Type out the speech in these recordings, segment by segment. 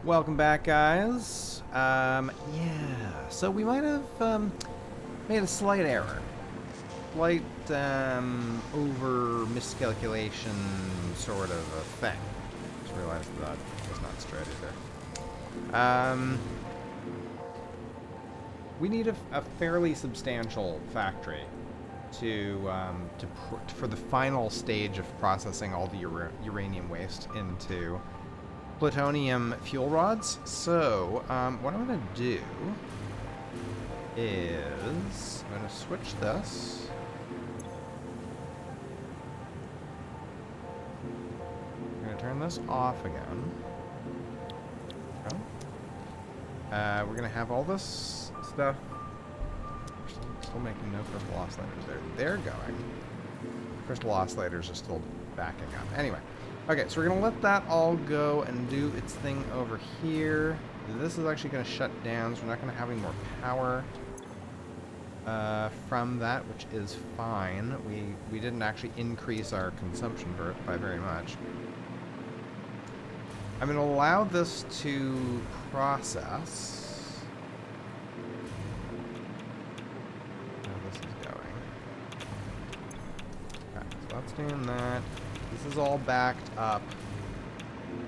Welcome back, guys. Yeah, so we might have made a slight error. Slight over miscalculation sort of a thing. Just realized that was not straight either. We need a fairly substantial factory for the final stage of processing all the uranium waste into plutonium fuel rods. So, what I'm going to do is I'm going to switch this. I'm going to turn this off again. Okay. We're going to have all this stuff. Still making no crystal oscillators there. They're going. Crystal oscillators are still backing up. Anyway. Okay, so we're going to let that all go and do its thing over here. This is actually going to shut down, so we're not going to have any more power from that, which is fine. We didn't actually increase our consumption for it by very much. I'm going to allow this to process. How this is going. Okay, so that's doing that. This is all backed up.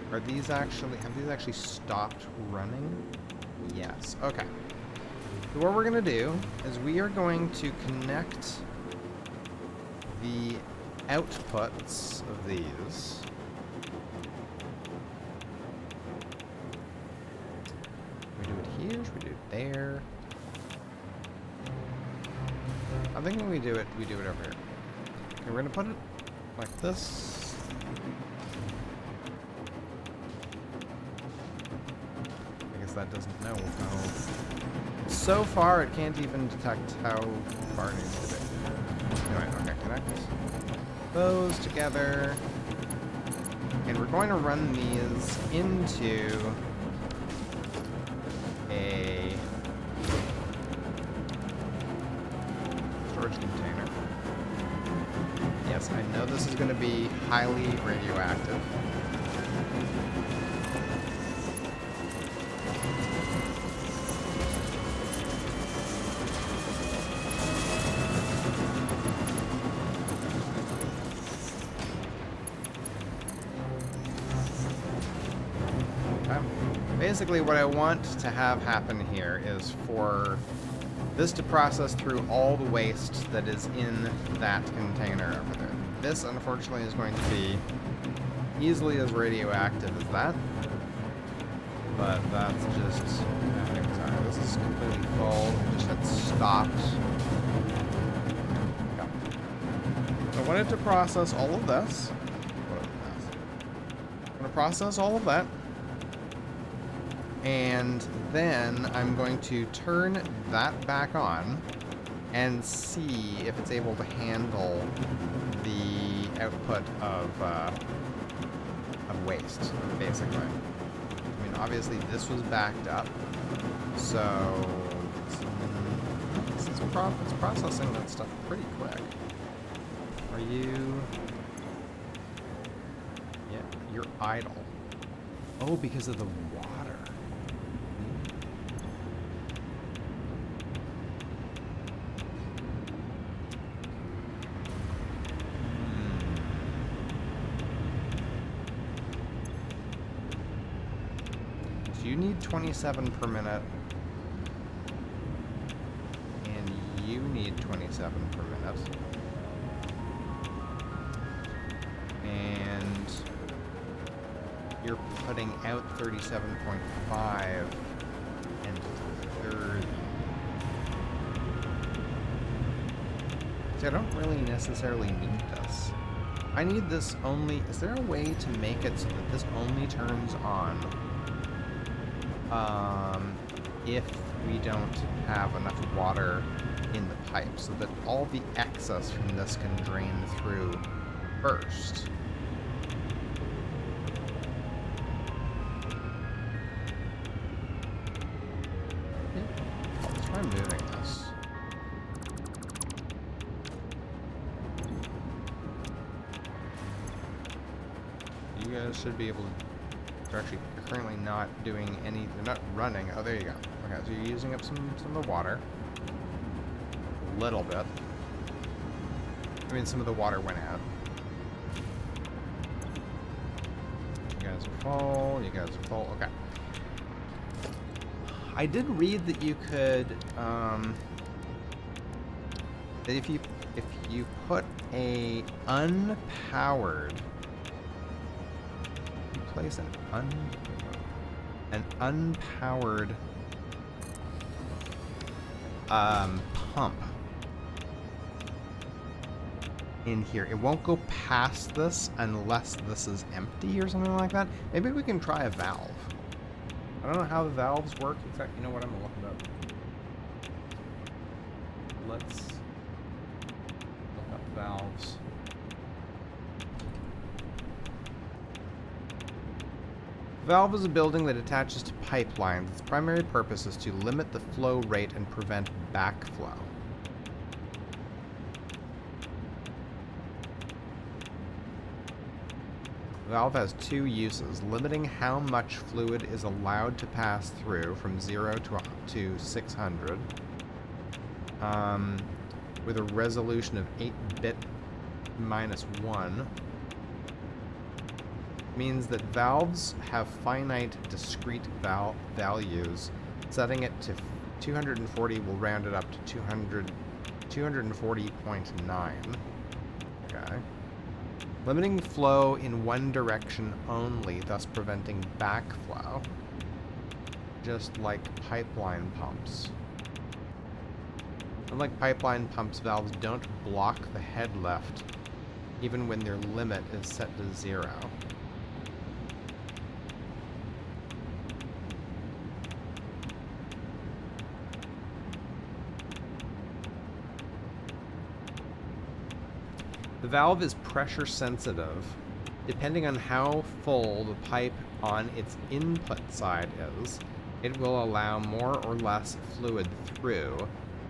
Have these actually stopped running? Yes. Okay. So what we're going to do is we are going to connect the outputs of these. We do it here, we do it there. I'm thinking we do it over here. Okay, we're going to put it like this. I guess that doesn't know how. So far, it can't even detect how far it needs to be. Anyway, okay, connect those together. And we're going to run these into a storage container. Yes, I know this is going to be highly radioactive. Basically, what I want to have happen here is for this to process through all the waste that is in that container over there. This, unfortunately, is going to be easily as radioactive as that. But that's just... Sorry, this is completely full. It just had stopped. Okay. So I wanted to process all of this. I'm going to process all of that. And then I'm going to turn that back on and see if it's able to handle the output of waste, basically. I mean, obviously this was backed up, so it's processing that stuff pretty quick. Are you? Yeah, you're idle. Oh, because of the water. You need 27 per minute, and you need 27 per minute, and you're putting out 37.5 and 30. See, I don't really necessarily need this. I need this only... Is there a way to make it so that this only turns on if we don't have enough water in the pipe, so that all the excess from this can drain through first? Let's try moving this. You guys should be able to They're actually currently not doing any. They're not running. Oh, there you go. Okay, so you're using up some of the water. A little bit. I mean, some of the water went out. You guys are full. You guys are full. Okay. I did read that you could, that if you put a unpowered, you place an unpowered pump in here, it won't go past this unless this is empty or something like that. Maybe we can try a valve. I don't know how the valves work exactly. You know what? I'm gonna look it up. Let's look up valves. Valve is a building that attaches to pipelines. Its primary purpose is to limit the flow rate and prevent backflow. Valve has two uses: limiting how much fluid is allowed to pass through from 0 to 600 with a resolution of 8-bit -1. Means that valves have finite discrete values. Setting it to 240 will round it up to 240.9. Okay. Limiting flow in one direction only, thus preventing backflow. Just like pipeline pumps. Unlike pipeline pumps, valves don't block the head lift, even when their limit is set to 0. The valve is pressure sensitive. Depending on how full the pipe on its input side is, it will allow more or less fluid through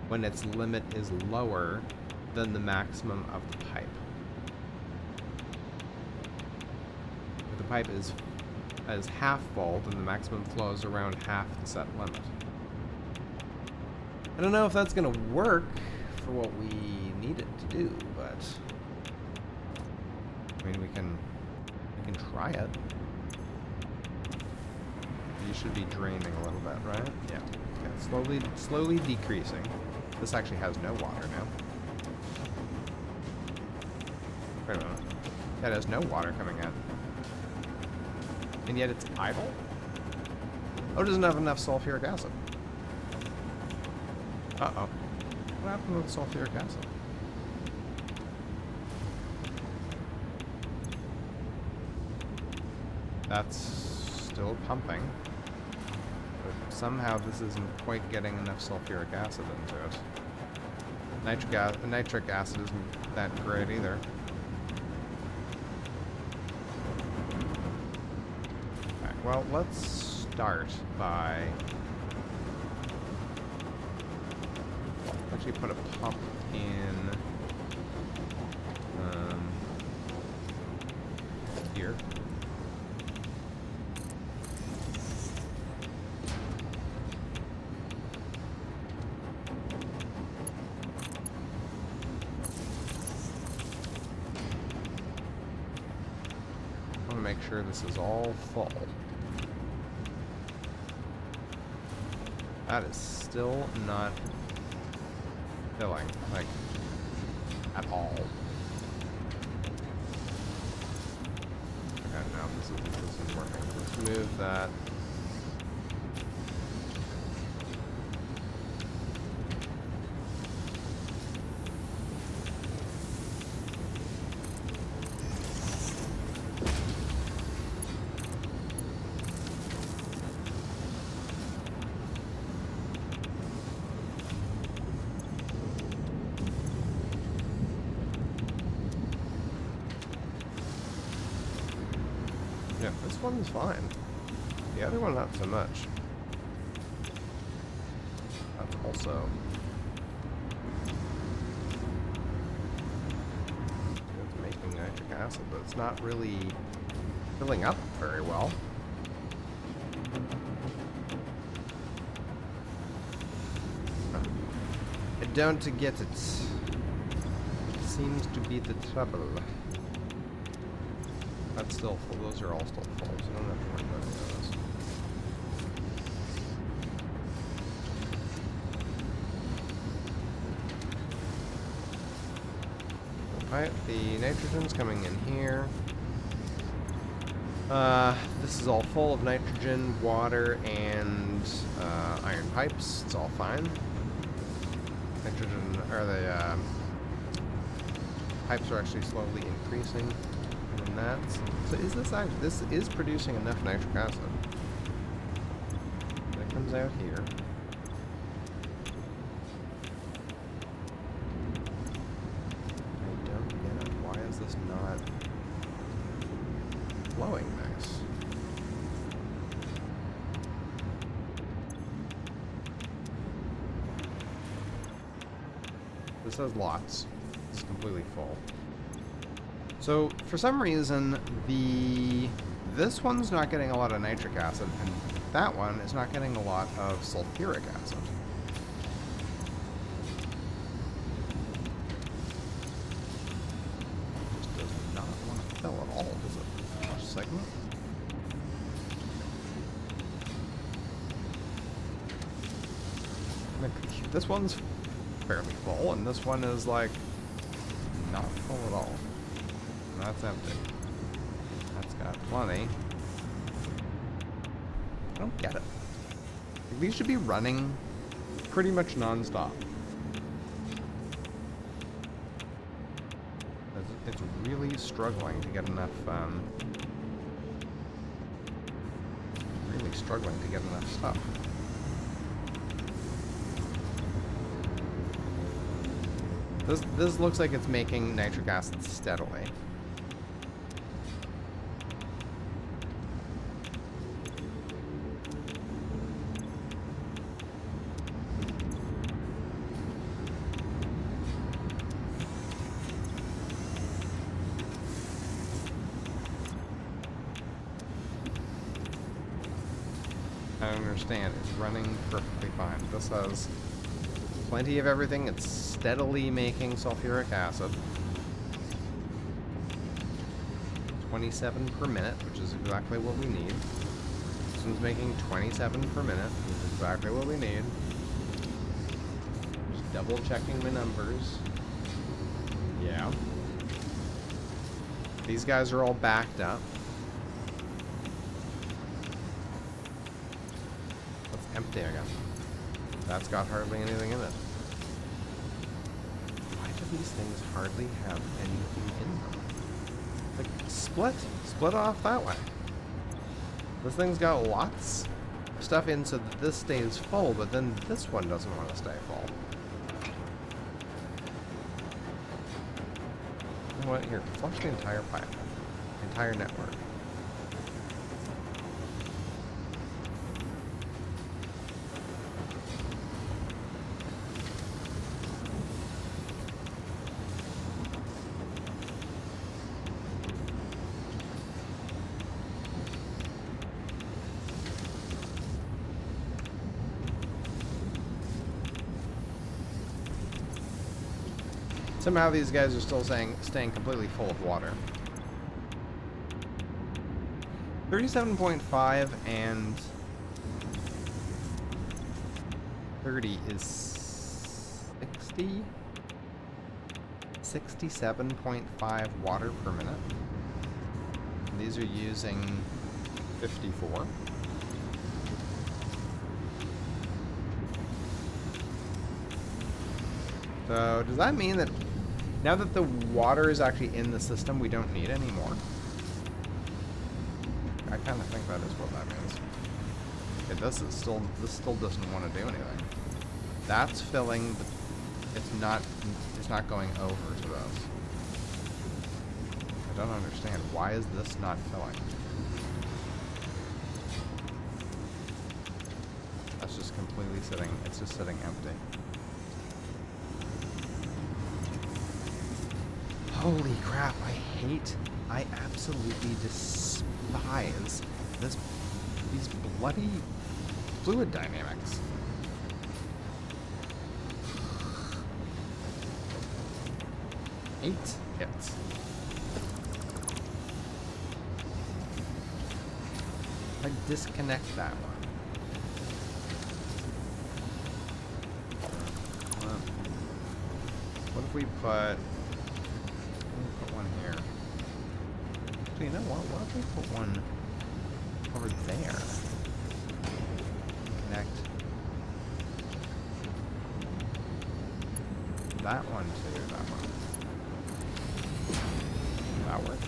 when its limit is lower than the maximum of the pipe. If the pipe is half full, then the maximum flow is around half the set limit. I don't know if that's going to work for what we need it to do, but I mean, we can try it. You should be draining a little bit, right? Yeah. Okay. Slowly decreasing. This actually has no water now. Wait a minute. That has no water coming in. And yet it's idle? Oh, it doesn't have enough sulfuric acid. Uh-oh. What happened with sulfuric acid? That's still pumping, but somehow this isn't quite getting enough sulfuric acid into it. Nitric acid isn't that great either. Okay, well, let's start by actually put a pump in here. Make sure this is all full. That is still not filling, like, at all. Okay, now this is working. Let's move that. Yeah, this one's fine. The other one, not so much. That's also... it's making nitric acid, but it's not really filling up very well. don't get it. It seems to be the trouble. That's still full. Those are all still full, so I don't have to worry about any of those. Alright, the nitrogen's coming in here. This is all full of nitrogen, water, and iron pipes. It's all fine. Nitrogen, or the pipes are actually slowly increasing. And that's, so is this actually, this is producing enough nitric acid. It comes out here. I don't get it. Why is this not flowing nice? This has lots. This is completely full. So for some reason, this one's not getting a lot of nitric acid, and that one is not getting a lot of sulfuric acid. It just does not want to fill at all, does it? Flush segment. This one's fairly full, and this one is like not full at all. And that's empty. That's got plenty. I don't get it. Like, these should be running pretty much non-stop. It's really struggling to get enough, really struggling to get enough stuff. This looks like it's making nitric acid steadily. I understand. It's running perfectly fine. This has plenty of everything. It's steadily making sulfuric acid. 27 per minute, which is exactly what we need. This one's making 27 per minute, which is exactly what we need. Just double checking the numbers. Yeah. These guys are all backed up. That's empty again. That's got hardly anything in it. Why do these things hardly have anything in them? Like, split off that way. This thing's got lots of stuff in so that this stays full, but then this one doesn't want to stay full. You know what? Here, flush the entire pipe. The entire network. Somehow these guys are still staying completely full of water. 37.5 and 30 is 60? 67.5 water per minute. And these are using 54. So does that mean that now that the water is actually in the system, we don't need any more? I kind of think that is what that means. Okay, this still doesn't want to do anything. That's filling, but it's not going over to those. I don't understand. Why is this not filling? That's just completely sitting, it's just sitting empty. Holy crap, I absolutely despise these bloody fluid dynamics. 8 hits. I disconnect that one. What if we put one here? So you know what if we put one over there? Connect that one to that one. That work?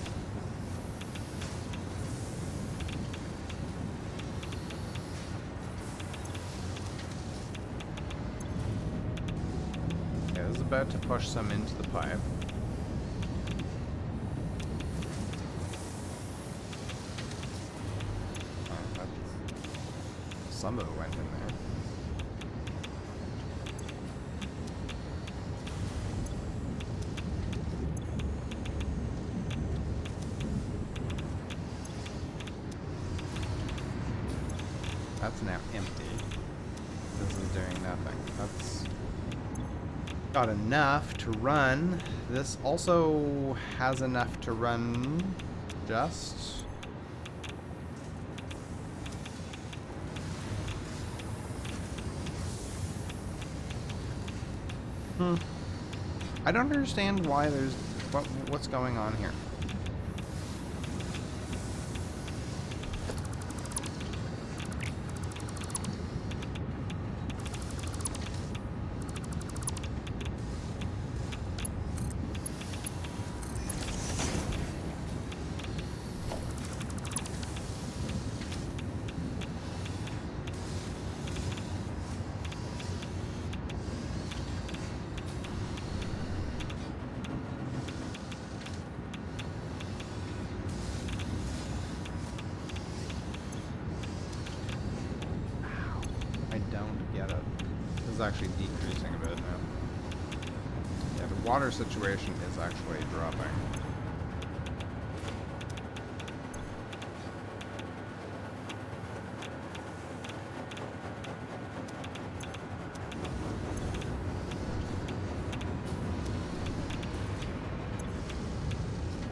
Okay, this is about to push some into the pipe. Some of it went in there. That's now empty. This is doing nothing. That's got enough to run. This also has enough to run just. I don't understand why there's what's going on here. Actually decreasing a bit now. Yeah, the water situation is actually dropping.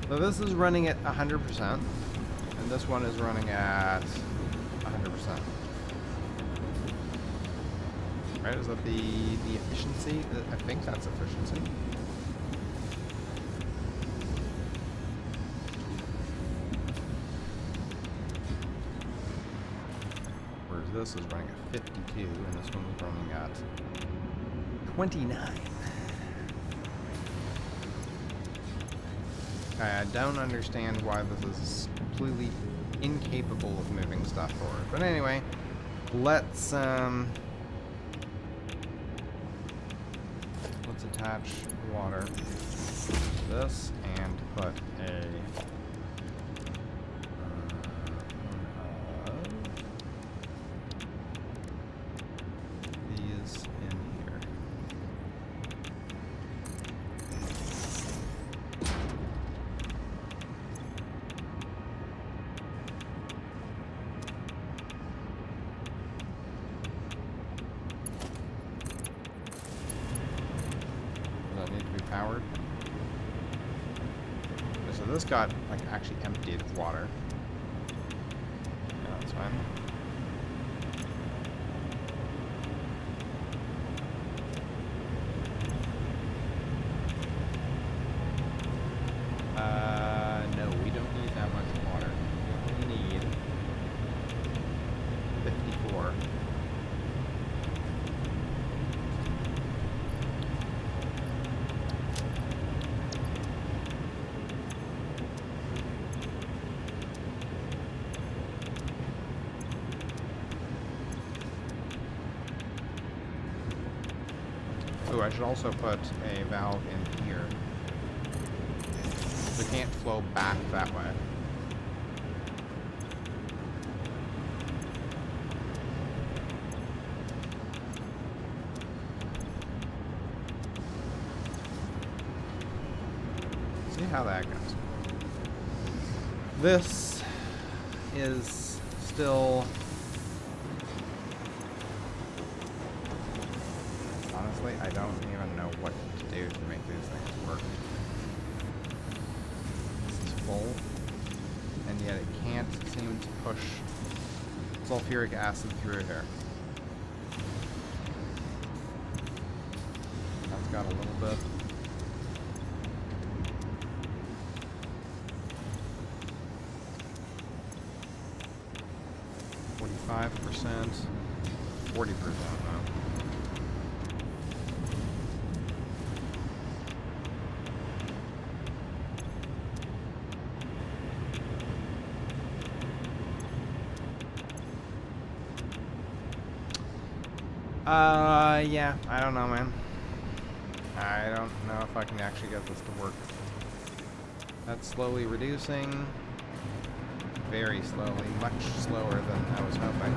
So this is running at 100%, and this one is running at 100%. Right, is that the efficiency? I think that's efficiency. Whereas this is running at 52, and this one is running at 29. Okay, I don't understand why this is completely incapable of moving stuff forward. But anyway, let's attach water to this and put a these in here. Powered. So this got like actually emptied of water. Yeah, that's fine. No, we don't need that much water. We only need 54. Ooh, I should also put a valve in here. We can't flow back that way. See how that goes. This is still... Honestly, I don't even know what to do to make these things work. full, and yet it can't seem to push sulfuric acid through here. That's got a little bit. %, 40% now. Yeah, I don't know, man. I don't know if I can actually get this to work. That's slowly reducing. Very slowly, much slower than I was hoping.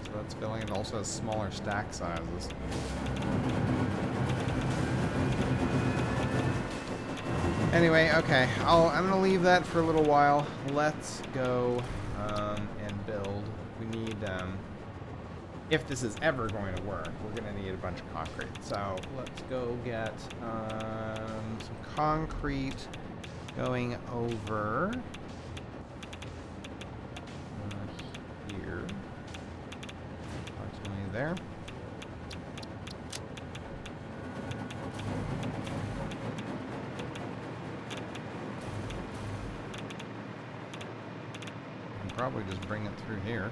So that's filling. It also has smaller stack sizes. Anyway, okay, I'm gonna leave that for a little while. Let's go and build. We need, if this is ever going to work, we're gonna need a bunch of concrete. So let's go get some concrete going over here, approximately there. Probably just bring it through here.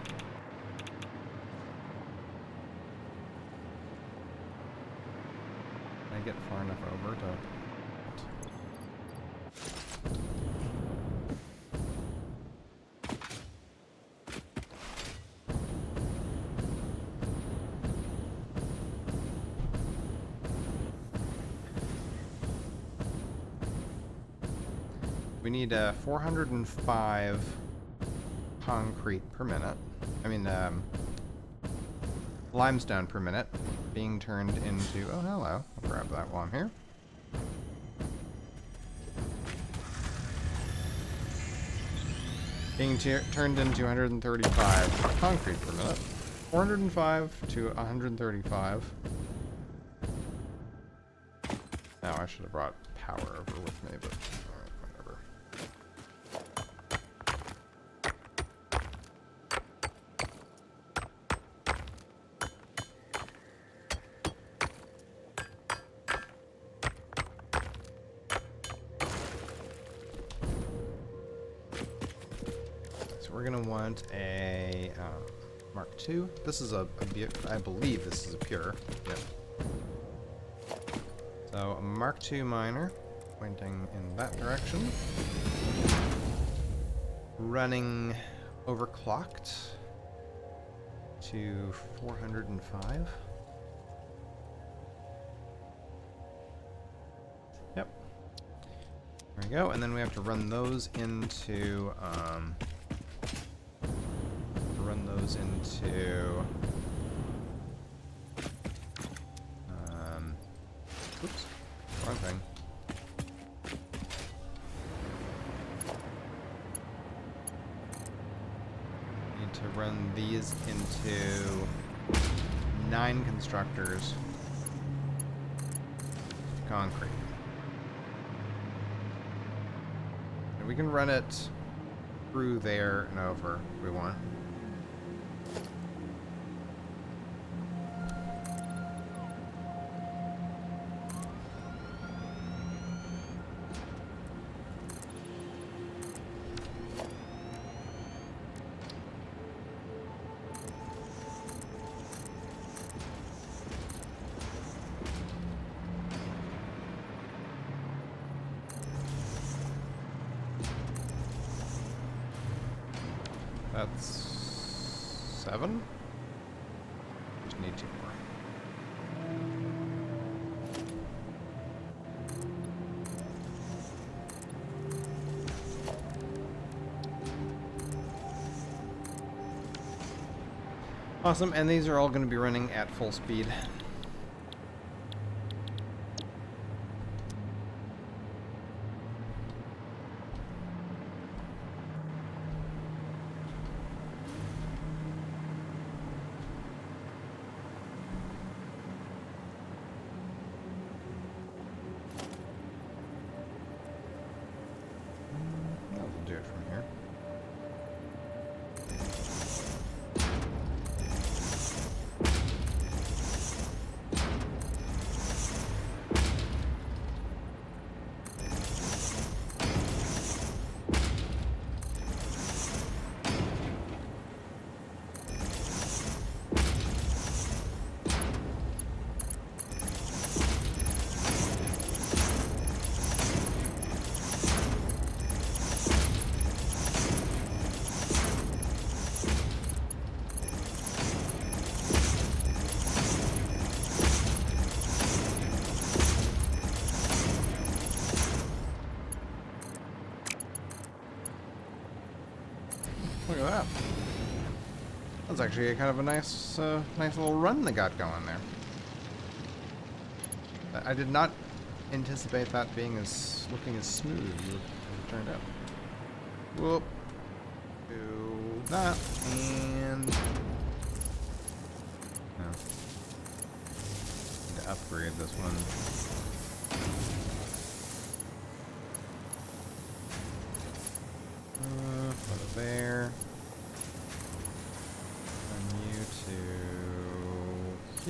Can I get far enough over to... We need 405 concrete per minute. I mean, limestone per minute being turned into... Oh, hello. I'll grab that while I'm here. Being turned into 135 concrete per minute. 405 to 135. Now, I should have brought power over with me, but... We're gonna want a Mark II. This is I believe this is a pure. Yep. So a Mark II miner, pointing in that direction. Running overclocked to 405. Yep. There we go, and then we have to run those into oops, wrong thing. Need to run these into 9 constructors of concrete. And we can run it through there and over if we want. That's 7. Just need 2 more. Awesome, and these are all going to be running at full speed. do it from here. Look at that. That's actually a kind of a nice, nice little run they got going there. I did not anticipate that being looking as smooth as it turned out. Whoop. Do that, and... No. Need to upgrade this one. Put it there. And you to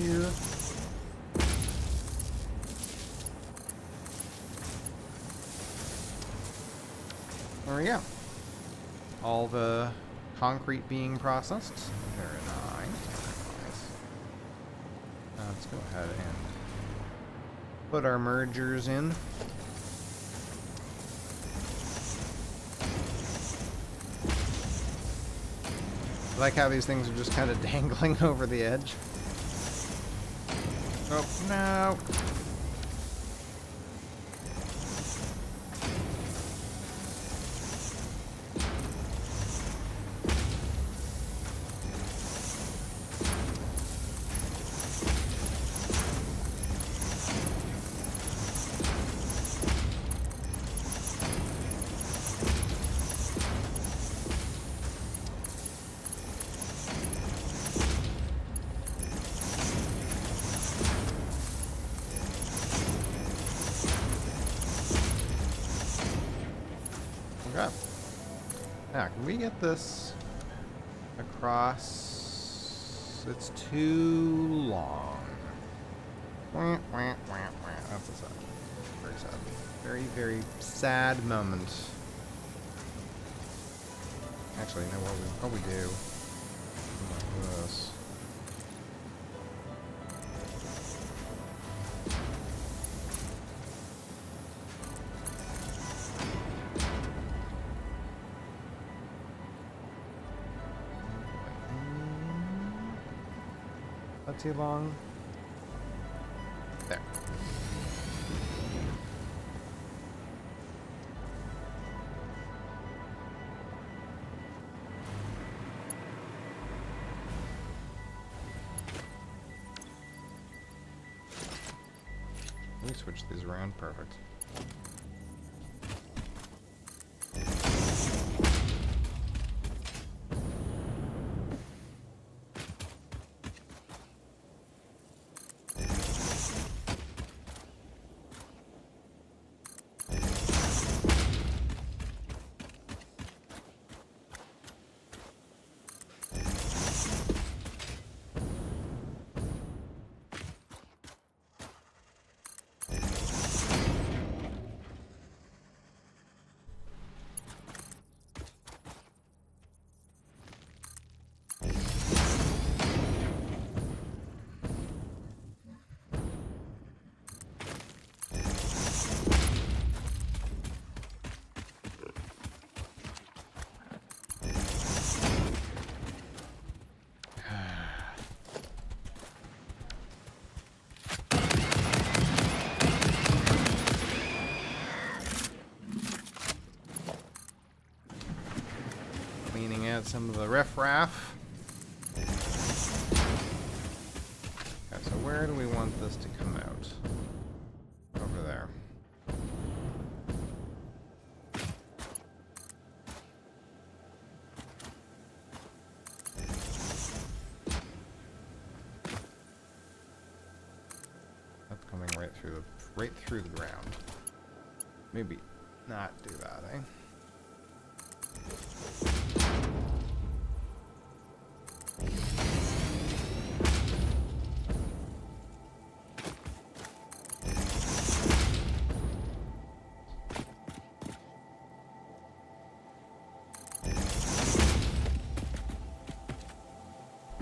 here. There we go. All the concrete being processed. Very nice. Very nice. Let's go ahead and put our mergers in. I like how these things are just kind of dangling over the edge. Oh, no. Okay. Now, can we get this across? It's too long. That's sad. Very sad. Very, very sad moment. Actually, you know what we do? Like this. Not too long. There. Let me switch these around. Perfect. Cleaning out some of the riffraff. Okay, so where do we want this to come out? Over there. That's coming right through the ground. Maybe not do that, eh?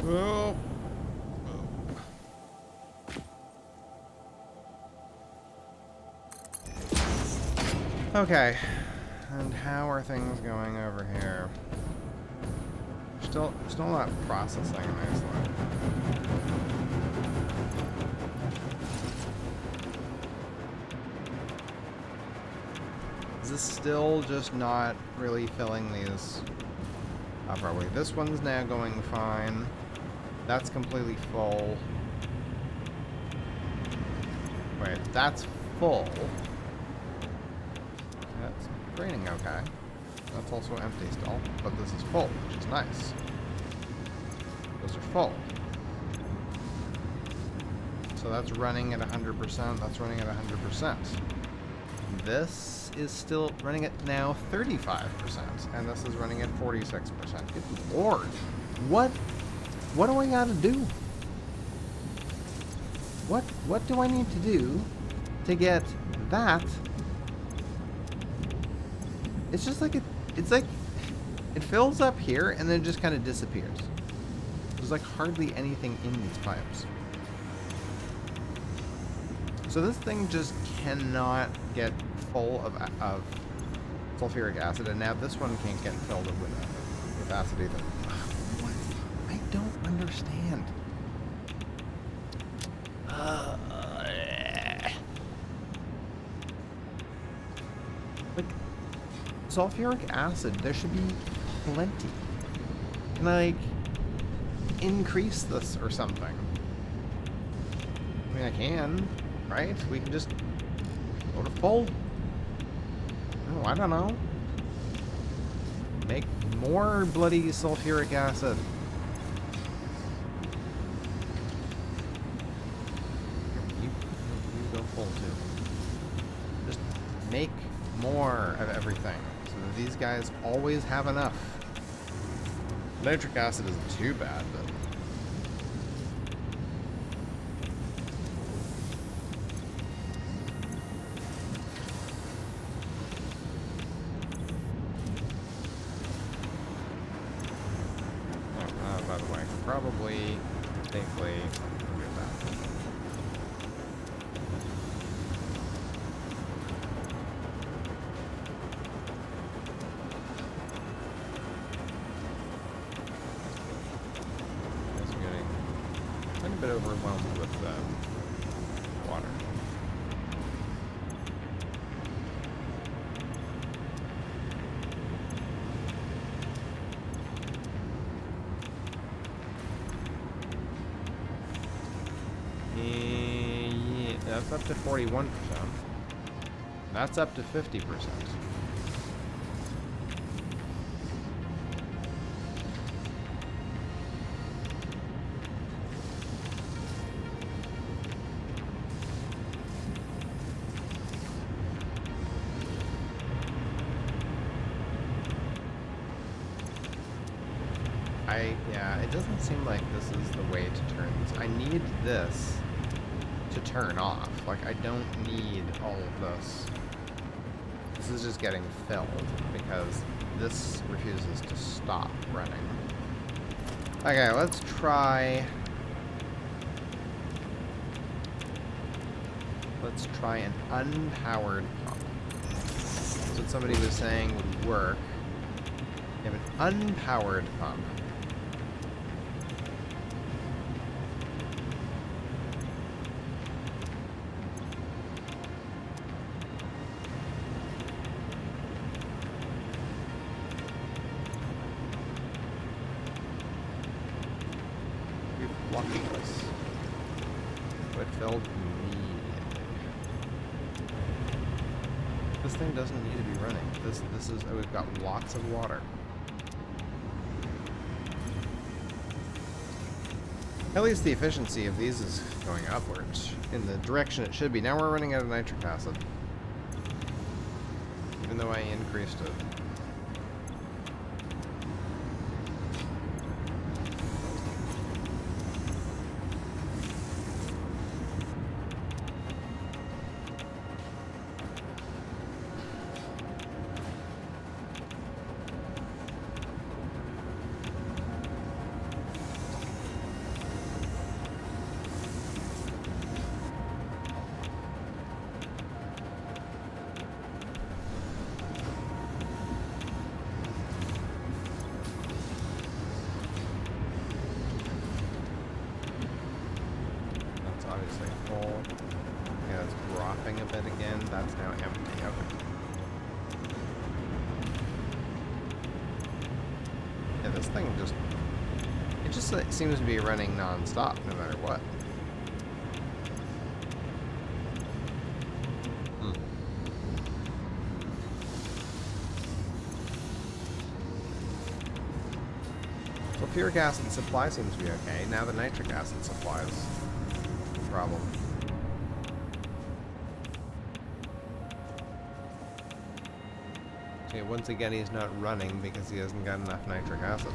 Oh. Okay, and how are things going over here? Still not processing nicely. Is this still just not really filling these up properly? This one's now going fine. That's completely full. Wait, that's full. That's draining okay. That's also empty still, but this is full, which is nice. Those are full. So that's running at 100%, that's running at 100%. This is still running at now 35%, and this is running at 46%. Good lord. What do I gotta do? What do I need to do to get that? It's just like it's like it fills up here and then it just kind of disappears. There's like hardly anything in these pipes. So this thing just cannot get full of sulfuric acid, and now this one can't get filled with acid either. What? I don't understand. Like, sulfuric acid, there should be plenty. Can I, like, increase this or something? I mean, I can, right? We can just go to full. Oh, I don't know. Make more bloody sulfuric acid. You go full too. Just make more of everything so that these guys always have enough. Nitric acid isn't too bad, but by the way, I can probably safely remove that. I'm getting quite a bit overwhelmed with water. Yeah, that's up to 41%. That's up to 50%. Yeah, it doesn't seem like this is the way to turn this. I need this to turn off. Like, I don't need all of this. This is just getting filled because this refuses to stop running. Okay, let's try an unpowered pump. That's what somebody was saying would work. You have an unpowered pump. Flush this. But filled immediately. This thing doesn't need to be running. This is we've got lots of water. At least the efficiency of these is going upwards in the direction it should be. Now we're running out of nitric acid. Even though I increased it. obviously full. Yeah, it's dropping a bit again. That's now empty. Okay. Yeah, this thing it seems to be running non-stop no matter what. Sulfuric acid supply seems to be okay. Now the nitric acid supply is a problem. Okay, once again he's not running because he hasn't got enough nitric acid.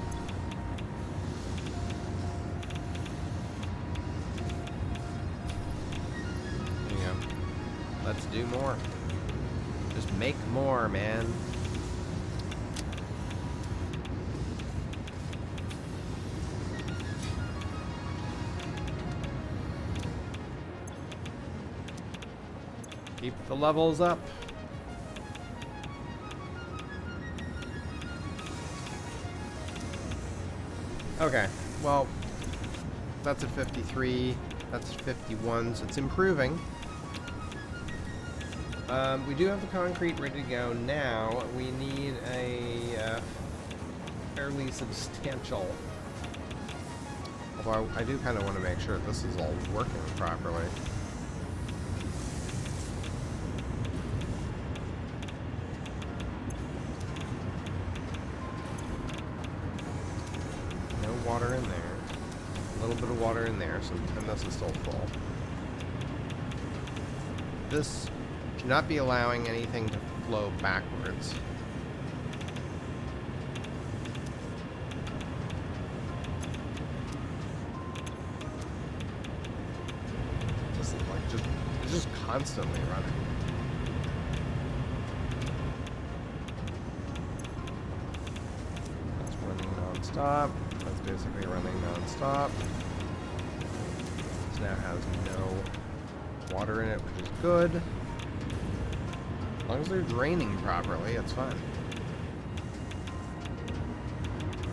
There you go. Let's do more. Just make more, man. Keep the levels up. Okay, well, that's at 53, that's at 51, so it's improving. We do have the concrete ready to go now. We need a fairly substantial... Although I do kind of want to make sure this is all working properly. Water in there, a little bit of water in there, so and this is still full. This should not be allowing anything to flow backwards. This is like it's just constantly running. It's running non-stop. Basically running non-stop. This now has no water in it, which is good. As long as they're draining properly, it's fine.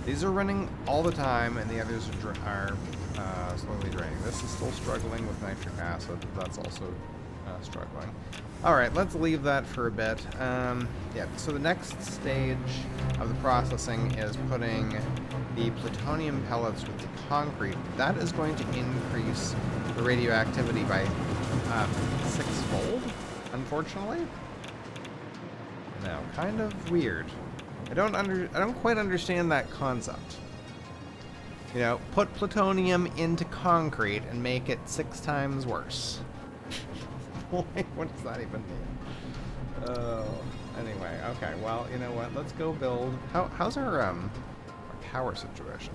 These are running all the time, and the others are slowly draining. This is still struggling with nitric acid. That's also struggling. Alright, let's leave that for a bit. Yeah, so the next stage of the processing is putting the plutonium pellets with the concrete. That is going to increase the radioactivity by 6-fold, unfortunately. Now, kind of weird. I don't quite understand that concept. You know, put plutonium into concrete and make it 6 times worse. What does that even mean? Anyway, okay, well, you know what? Let's go build. How's our power situation?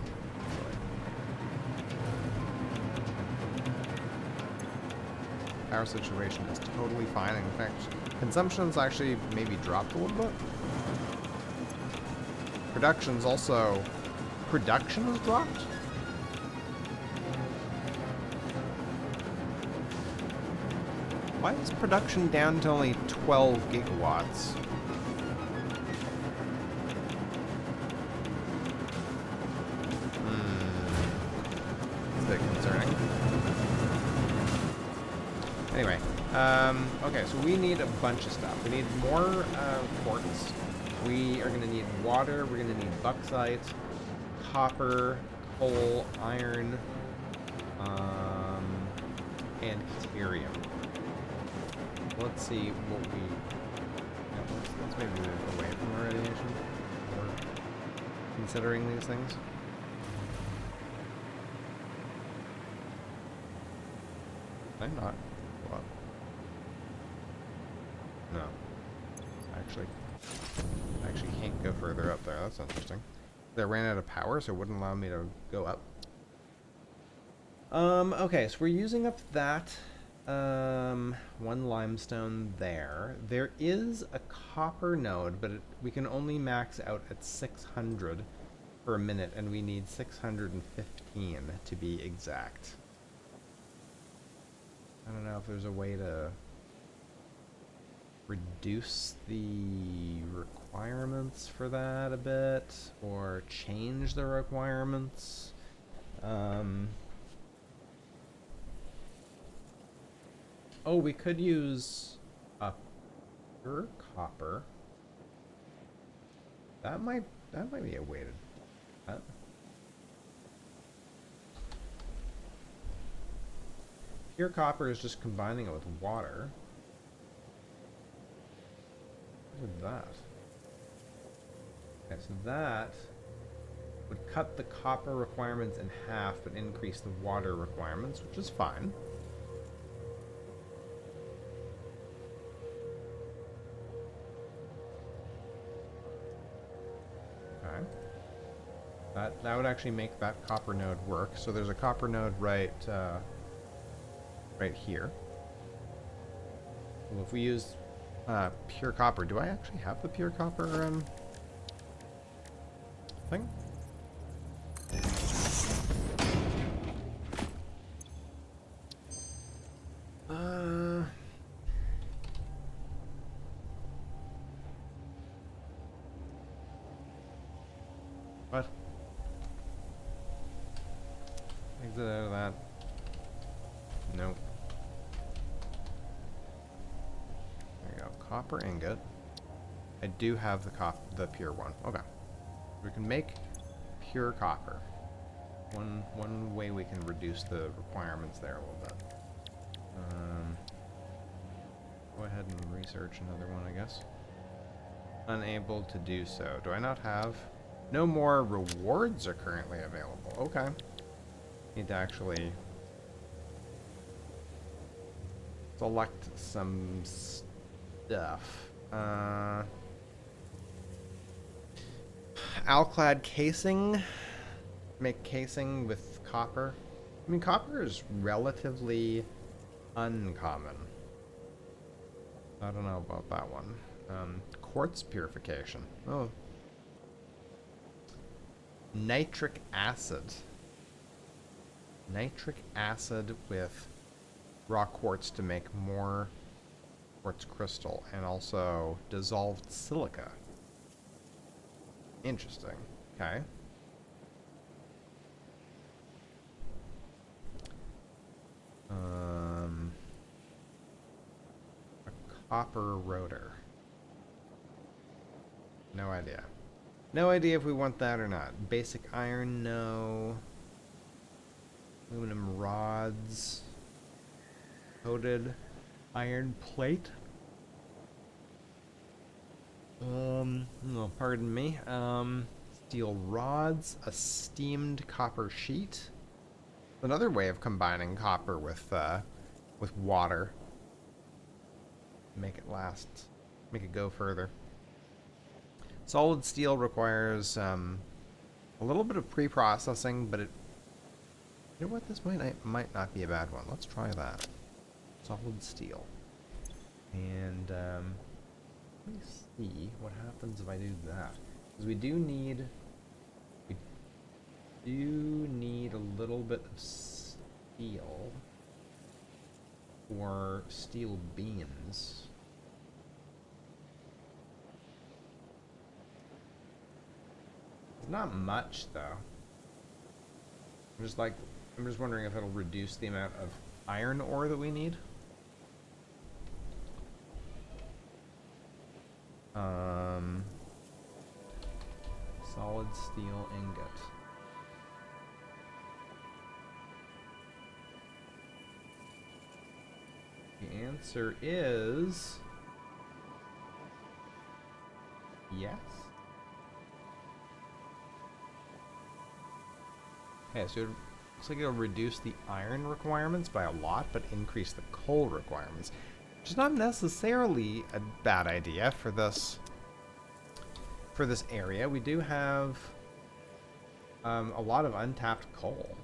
Power situation is totally fine. In fact, consumption's actually maybe dropped a little bit. Production has dropped. Why is production down to only 12 gigawatts? It's a bit concerning. Anyway, okay, so we need a bunch of stuff. We need more quartz. We are going to need water. We're going to need bauxite, copper, coal, iron, and deuterium. Let's see what we... Yeah, let's maybe move away from the radiation. Or considering these things. Did I not go up? No. I actually can't go further up there. That's interesting. They ran out of power, so it wouldn't allow me to go up. Okay, so we're using up that. One limestone there. There is a copper node, but we can only max out at 600 per minute, and we need 615 to be exact. I don't know if there's a way to reduce the requirements for that a bit, or change the requirements. Oh, we could use a pure copper. That might be a way to do that. Pure copper is just combining it with water. What is that? Okay, so that would cut the copper requirements in half, but increase the water requirements, which is fine. Okay. That would actually make that copper node work. So there's a copper node right here. Well, if we use pure copper, do I actually have the pure copper thing? What? Exit out of that. Nope. There you go. Copper ingot. I do have the pure one. Okay. We can make pure copper. One way we can reduce the requirements there a little bit. Go ahead and research another one, I guess. Unable to do so. Do I not have? No more rewards are currently available. Okay. Need to actually select some stuff. Alclad casing. Make casing with copper. I mean, copper is relatively uncommon. I don't know about that one. Quartz purification. Oh. Nitric acid. Nitric acid with raw quartz to make more quartz crystal, and also dissolved silica. Interesting. Okay. A copper rotor. No idea. No idea if we want that or not. Basic iron, no. Aluminum rods. Coated iron plate. No, pardon me. Steel rods, a steamed copper sheet. Another way of combining copper with water. Make it last. Make it go further. Solid steel requires a little bit of pre-processing, but it. You know what? This might not be a bad one. Let's try that. Solid steel. And let me see what happens if I do that. Because we do need a little bit of steel for steel beams. Not much though. I'm just wondering if it'll reduce the amount of iron ore that we need. Solid steel ingot. The answer is yes. Okay, so it looks like it'll reduce the iron requirements by a lot, but increase the coal requirements, which is not necessarily a bad idea for this area. We do have a lot of untapped coal.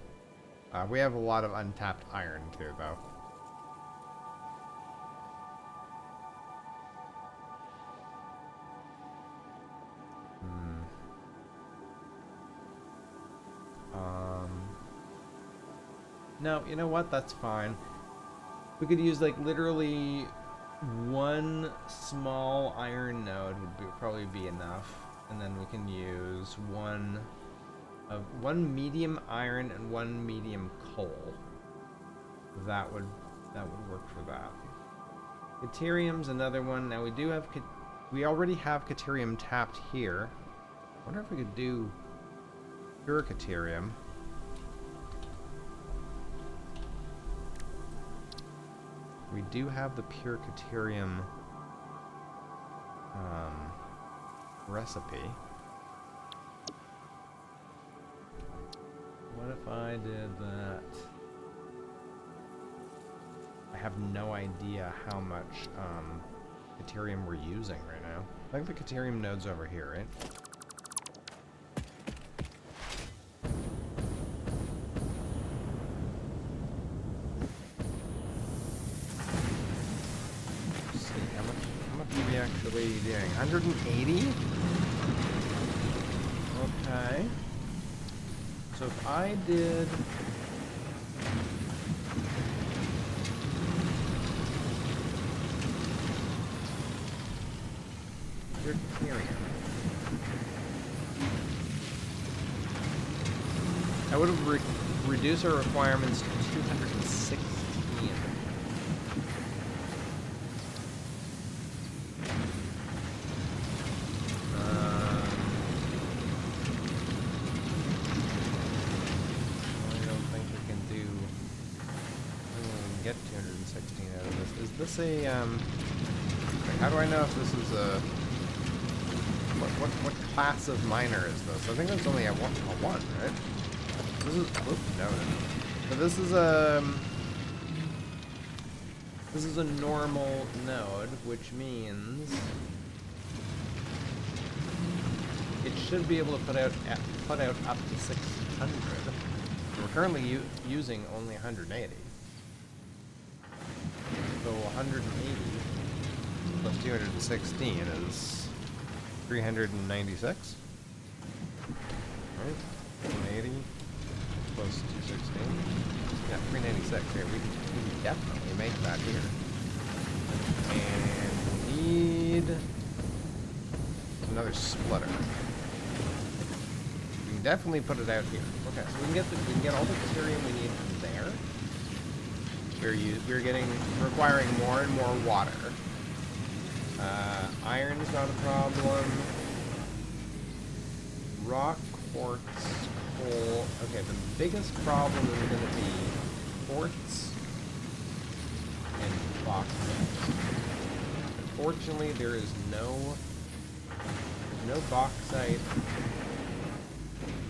We have a lot of untapped iron too, though. No, you know what? That's fine. We could use like literally one small iron node would probably be enough, and then we can use one medium iron and one medium coal. That would that would work for that. Caterium's another one. Now we already have Caterium tapped here. I wonder if we could do pure Caterium. We do have the pure Caterium recipe. What if I did that? I have no idea how much Caterium we're using right now. I think the Caterium node's over here, right? Let's see, how much are we actually doing? 180? Okay. So if I did pure Caterium, I would have reduced our requirements to 216. Get 216 out of this. Is this a like, how do I know if this is a what class of miner is this? I think that's only a one, right? This is no. So this is a normal node, which means it should be able to put out up to 600. We're currently using only 180. So 180 plus 216 is 396. Right? 180 plus 216. Yeah, 396 here. We can definitely make that here. And we need another splitter. We can definitely put it out here. Okay, so we can get all the Caterium we need from there. We're requiring more and more water. Iron's not a problem. Rock, quartz, coal. Okay, the biggest problem is going to be quartz and bauxite. Unfortunately, there is no bauxite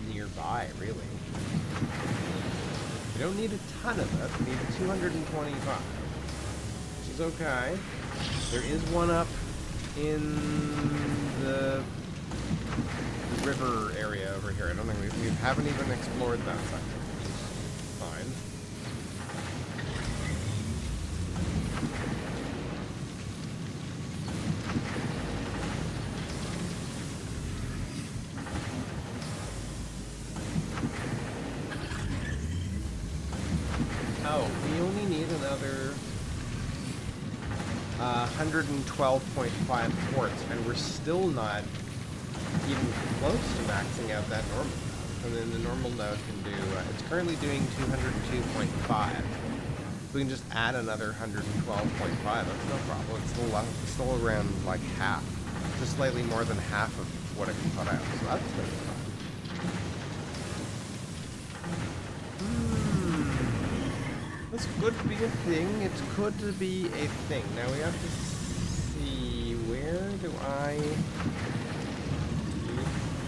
nearby, really. We don't need a ton of it. We need 225, which is okay. There is one up in the river area over here. I don't think we haven't even explored that section, which is fine. Oh, we only need another 112.5 quartz, and we're still not even close to maxing out that normal node. And then the normal node can do, it's currently doing 202.5. We can just add another 112.5, that's no problem. It's still around like half, just slightly more than half of what it can put out, so that's going to be fine. This could be a thing. It could be a thing. Now we have to see, where do I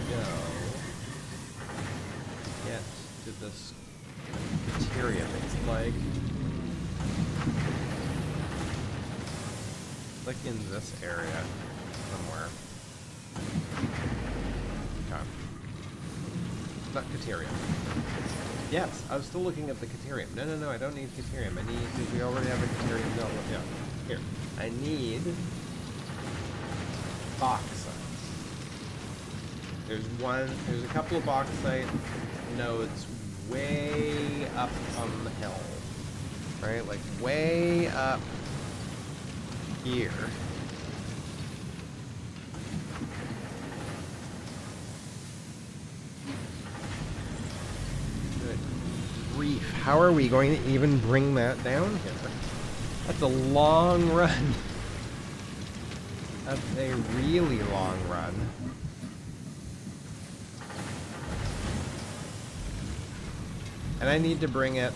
go to get to this Caterium? It's like in this area somewhere. Okay. Not Caterium. Yes, I was still looking at the Caterium. No, I don't need Caterium. I need, because we already have a Caterium node. Yeah, here. I need bauxite. There's a couple of bauxite nodes way up on the hill. Right? Like way up here. Good grief. How are we going to even bring that down here? That's a long run. That's a really long run. And I need to bring it...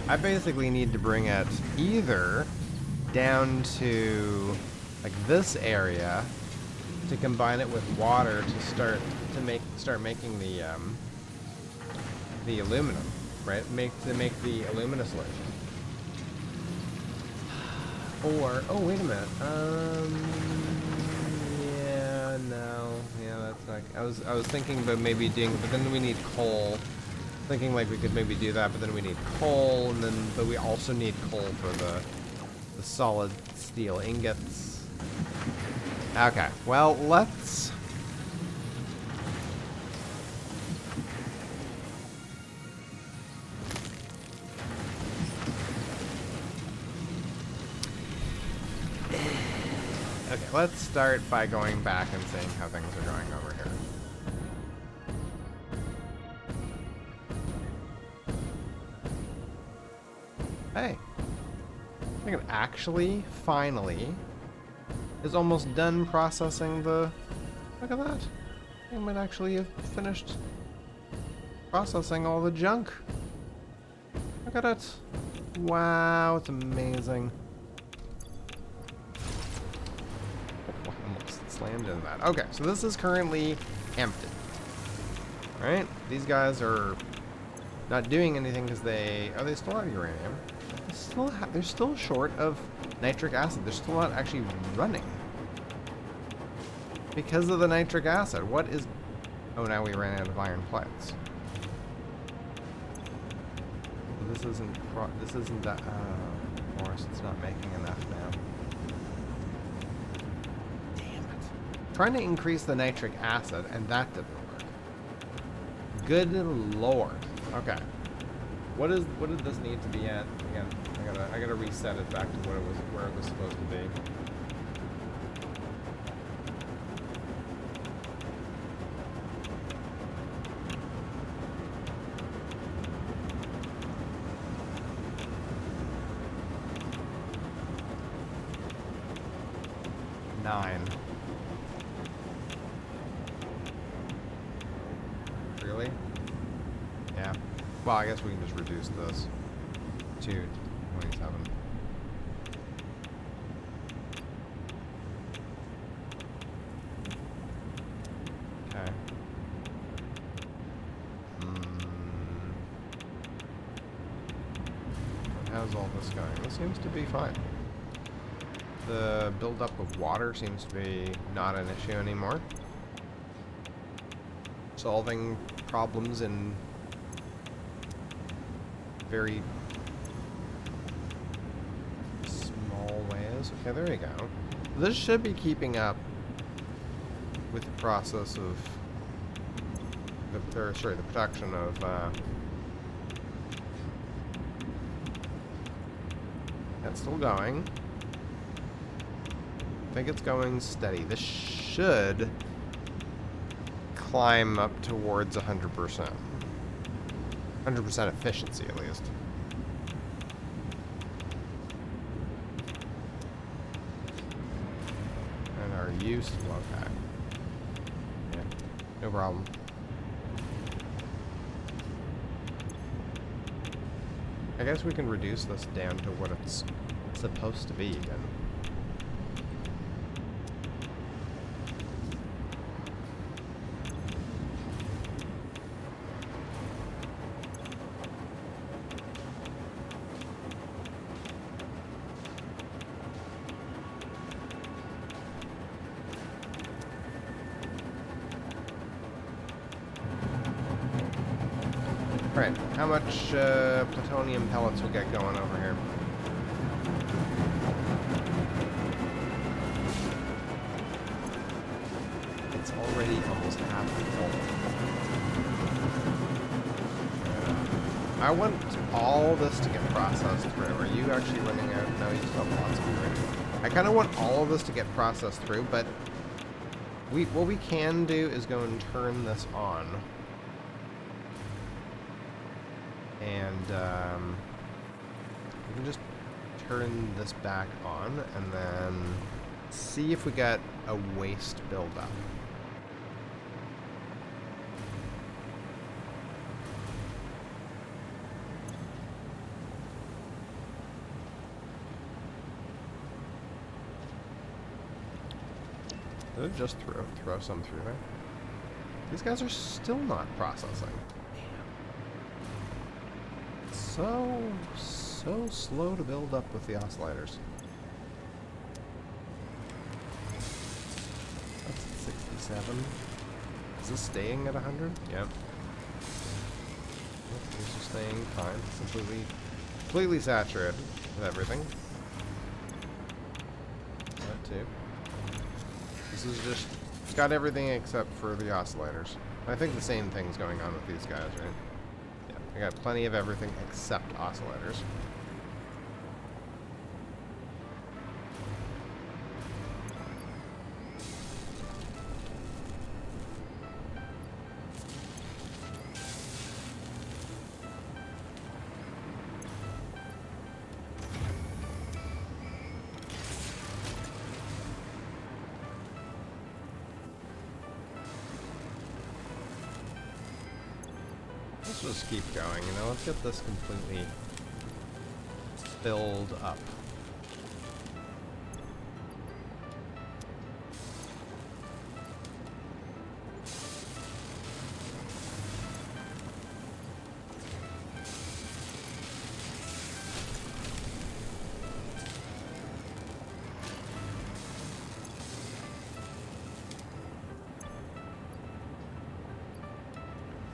I basically need to bring it either down to like this area to combine it with water to start making the aluminum, right? To make the alumina solution. Or oh wait a minute. Yeah, no. Yeah, that's not I was thinking about maybe doing, but then we need coal. Thinking like we could maybe do that, but then we need coal, and then but we also need coal for the solid steel ingots. Okay, well let's let's start by going back and seeing how things are going over here. Hey, I think it actually, finally, is almost done processing the... Look at that. I might actually have finished processing all the junk. Look at it. Wow, it's amazing. Oh, I almost slammed into that. Okay, so this is currently empty. Alright, these guys are not doing anything because they... Oh, they still have uranium. They're still short of nitric acid. They're still not actually running because of the nitric acid. What is... Oh, now we ran out of iron plates. This isn't that... of course, it's not making enough now. Damn it. Trying to increase the nitric acid, and that didn't work. Good lord. Okay. What did this need to be at again? I gotta reset it back to where it was supposed to be. Nine. Really? Yeah. Well, I guess we can just reduce this to 27. Okay. How's all this going? This seems to be fine. The buildup of water seems to be not an issue anymore. Solving problems in very small ways. Okay, there you go. This should be keeping up with the process of the production of that's still going. I think it's going steady. This should climb up towards 100%. 100% efficiency, at least. And our use, okay. Yeah, no problem. I guess we can reduce this down to what it's supposed to be again. Right, how much plutonium pellets we get going over here? It's already almost half full. I want all this to get processed through. Are you actually running out? No, you still have lots of uranium. I kind of want all of this to get processed through, but what we can do is go and turn this on. And we can just turn this back on and then see if we got a waste buildup. Did it just throw some through there? These guys are still not processing. So slow to build up with the oscillators. That's at 67. Is this staying at 100? Yep. These are staying fine. It's completely saturated with everything. That too. This is just, it's got everything except for the oscillators. I think the same thing's going on with these guys, right? Yeah, I got plenty of everything except oscillators. Let's just keep going, you know, let's get this completely filled up.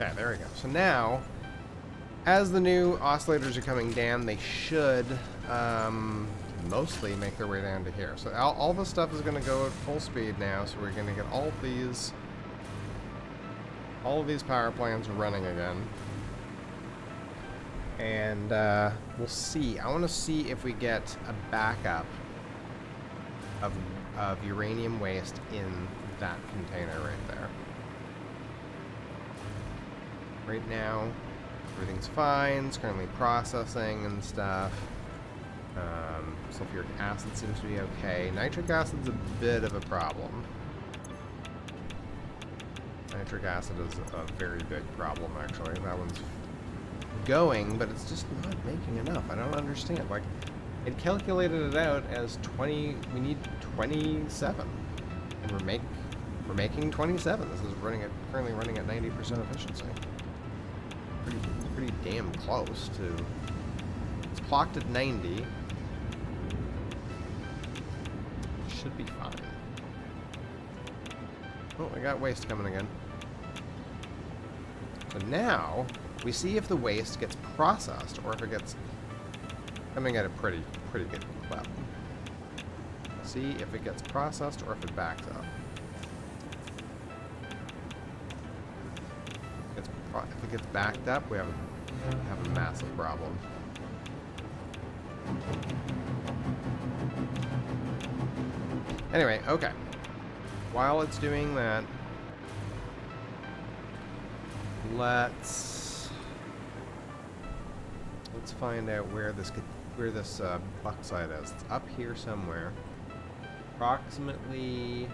Okay, there we go. So now, as the new oscillators are coming down, they should mostly make their way down to here. So all this stuff is going to go at full speed now, so we're going to get all of these power plants running again. And we'll see. I want to see if we get a backup of uranium waste in that container right there. Right now, everything's fine. It's currently processing and stuff. Sulfuric acid seems to be okay. Nitric acid's a bit of a problem. Nitric acid is a very big problem, actually. That one's going, but it's just not making enough. I don't understand. Like, it calculated it out as 20. We need 27, and we're making 27. This is currently running at 90% efficiency. Pretty damn close to. It's clocked at 90. Should be fine. Oh, I got waste coming again. So now we see if the waste gets processed or if it gets coming at a pretty good clip. See if it gets processed or if it backs up. If it gets backed up, we have a massive problem. Anyway, okay. While it's doing that, let's find out where this bauxite is. It's up here somewhere. Approximately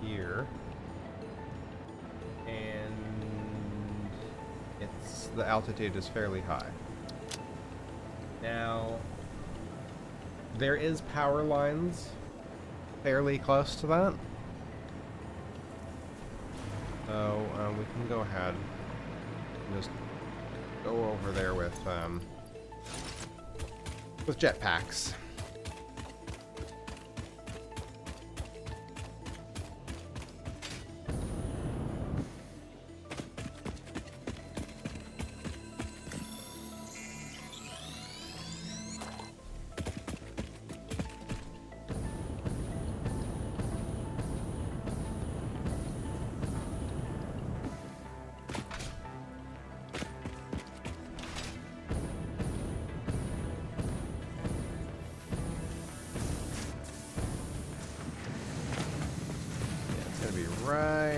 here, and the altitude is fairly high. Now, there is power lines fairly close to that, so we can go ahead and just go over there with jetpacks.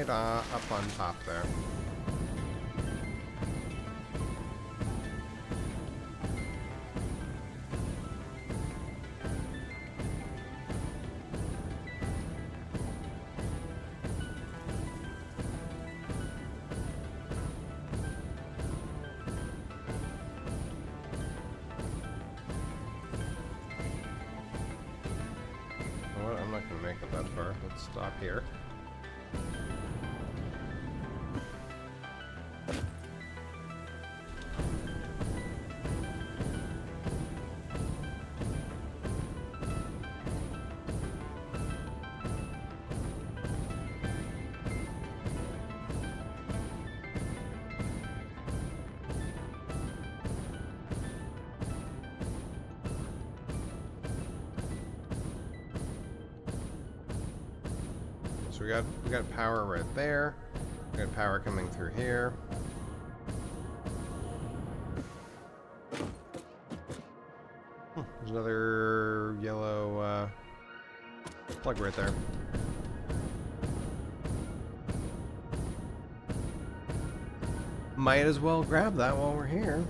right up on top there. I'm not going to make it that far. Let's stop here. So we got power right there. We got power coming through here. There's another yellow plug right there. Might as well grab that while we're here.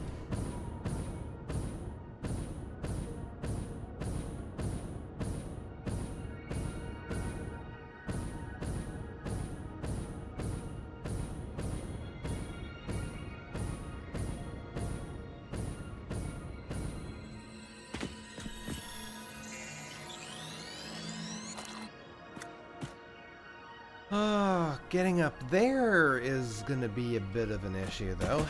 Getting up there is gonna be a bit of an issue, though.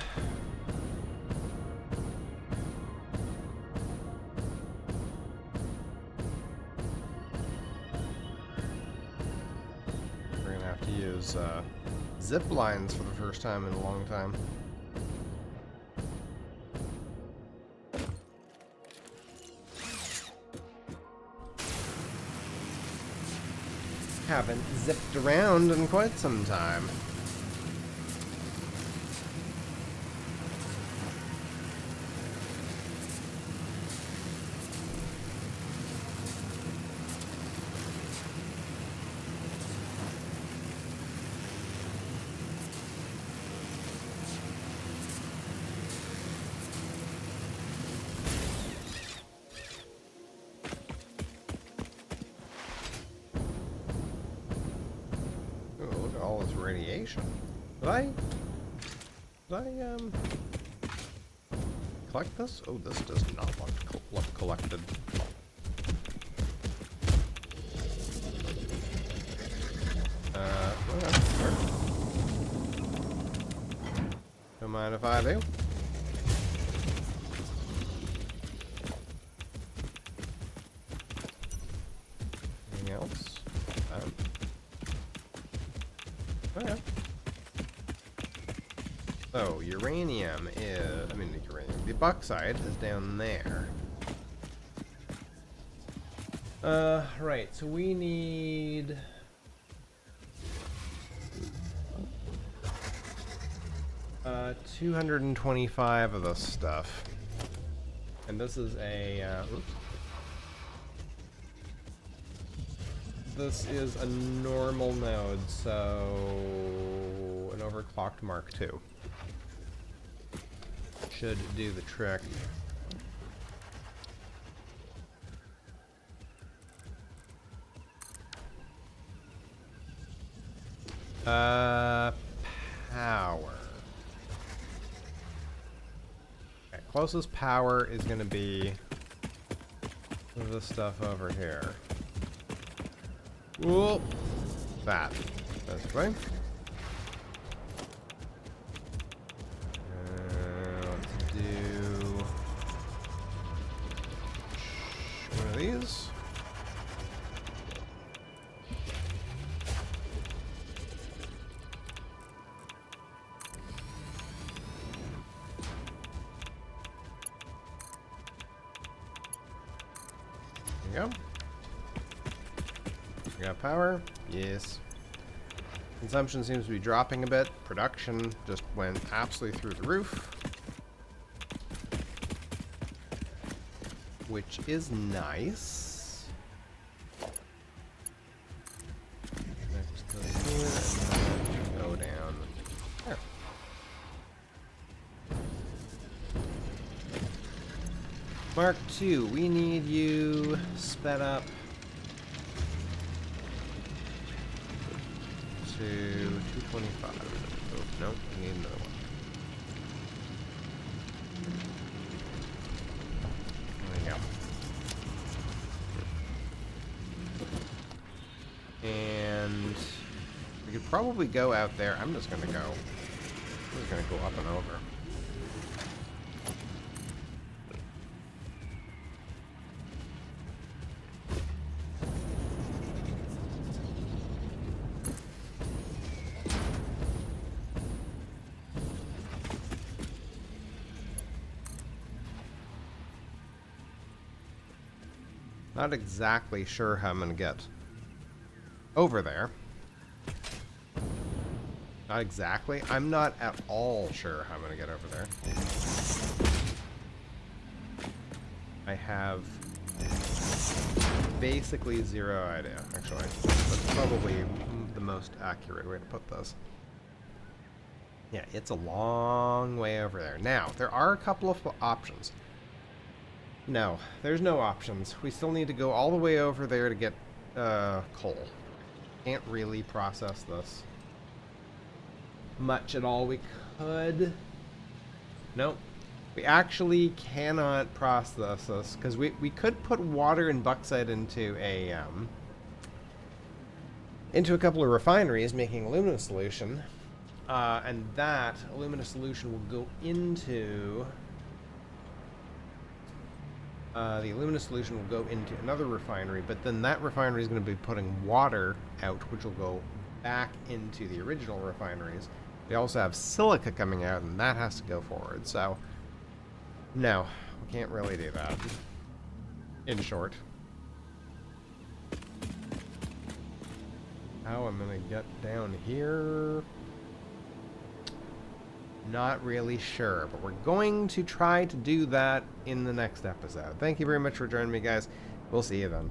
We're gonna have to use zip lines for the first time in a long time. Haven't zipped around in quite some time. Radiation. Did I collect this? Oh, this does not look collected. Sure. Don't mind if I do. Anything else? Okay. So, uranium is... the bauxite is down there. Right, so we need... 225 of this stuff. And this is a... This is a normal node, so an overclocked Mark II should do the trick. Power. Okay, closest power is going to be this stuff over here. Whoop! That. This way. Let's do one of these. There you go. We got power? Yes. Consumption seems to be dropping a bit. Production just went absolutely through the roof. Which is nice. Next to here. Mark 2, we need you sped up to 225. Oh, no, we need another one. There you go. And we could probably go out there. I'm just gonna go up and over. Not exactly sure how I'm gonna get over there. Not exactly. I'm not at all sure how I'm gonna get over there. I have basically zero idea, actually. That's probably the most accurate way to put this. Yeah, it's a long way over there. Now, there are a couple of options. No, there's no options. We still need to go all the way over there to get coal. Can't really process this much at all. We could... Nope. We actually cannot process this because we could put water and bauxite into a couple of refineries making alumina solution, and that alumina solution will go into the alumina solution will go into another refinery, but then that refinery is going to be putting water out, which will go back into the original refineries. We also have silica coming out, and that has to go forward. So, no, we can't really do that. In short. How I'm going to get down here? Not really sure, but we're going to try to do that in the next episode. Thank you very much for joining me, guys. We'll see you then.